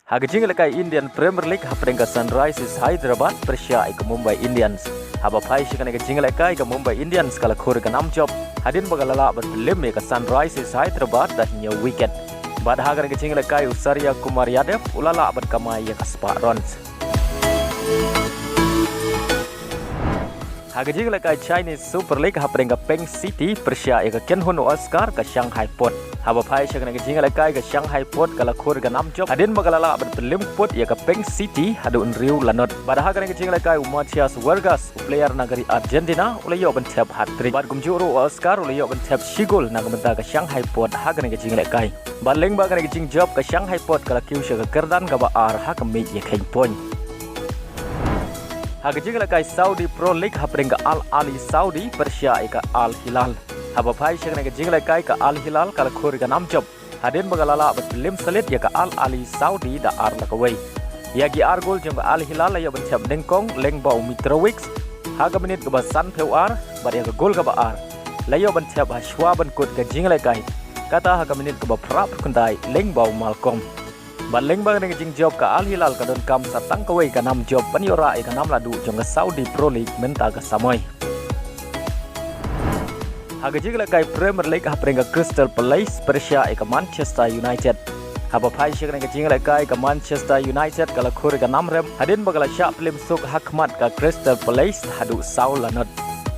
Hagajing lekai Indian Premier League haprenga Sunrisers Hyderabad Persia ke Mumbai Indians. Haba pai shikane ke jingle lekai ke Mumbai Indians kala khur ke 6 job. Hadin bagalala bat Pynliem ke Sunrisers Hyderabad dah nya wicket. Bad hagar ke jingle lekai Usaria Kumar Yadav ulala bat kamai ke spa runs. Hagajing lekai Chinese Super League haprenga Peng City Persia ke Kenhun Oscar ke Shanghai Port. Haba pai shikane ke jingle lekai ke Shanghai Port kala khur ke 6 job. Hadin bagalala bat Pynliem Port ke Peng City hadun riu lanot. Bad hagar ke jingle lekai Umatias Vargas player negeri Argentina ulayo ban tap Hattrick. Bad gumjuru Oscar ulayo ban tap Shigol nagamenta ke Shanghai Port hagar ke jingle lekai. Bad leng bagar ke jing job ke Shanghai Port kala kiusha ke Kerdan ka ba ar hakami ye khain point. Hagajing lekai Saudi Pro League haprenga Al Ali Saudi Persia ke Al Hilal. Haba pai shikane ke jing lekai ke Al Hilal kala khur ke 6 job. Hadin bagalala bat Pynliem Salit ya ke Al Ali Saudi da ar lakawai. Ya gi ar gol jong Al Hilal ya ban chap dengkong leng bau Mitrovic. Haga menit ke ba San Pewar bat ya ke gol ke ba ar. Layo ban chap Shah ban kut ke jing lekai. Kata haga menit ke ba prap kuntai leng bau Malcolm. Ban leng bang dengan jing job ke Al Hilal ka don kam satang kawai ka 6 job paniora ka 6 ladu jong Saudi Pro League menta ka Samoy. Hagajing lekai Premier League haprenga Crystal Palace Persia ka Manchester United. Haba pai shikane ka jing lekai ka Manchester United kala khur ka 6 rem hadin bagala Shah Pynliem suk hakmat ka Crystal Palace hadu Saul lanot.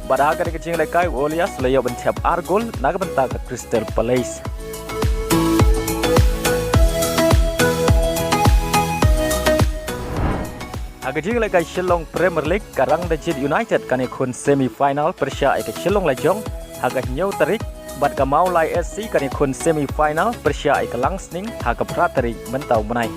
Bada hagar ka jing lekai Olias layo ban tap argol nagabenta ka Crystal Palace. Hagajing lekai Shillong Premier League karang Dajit United kane khun semi final Persia ke Shillong lajong haga nyau tarik bat ka Maulai SC kane khun semi final Persia ke Langsning haga Pratari mentau menai.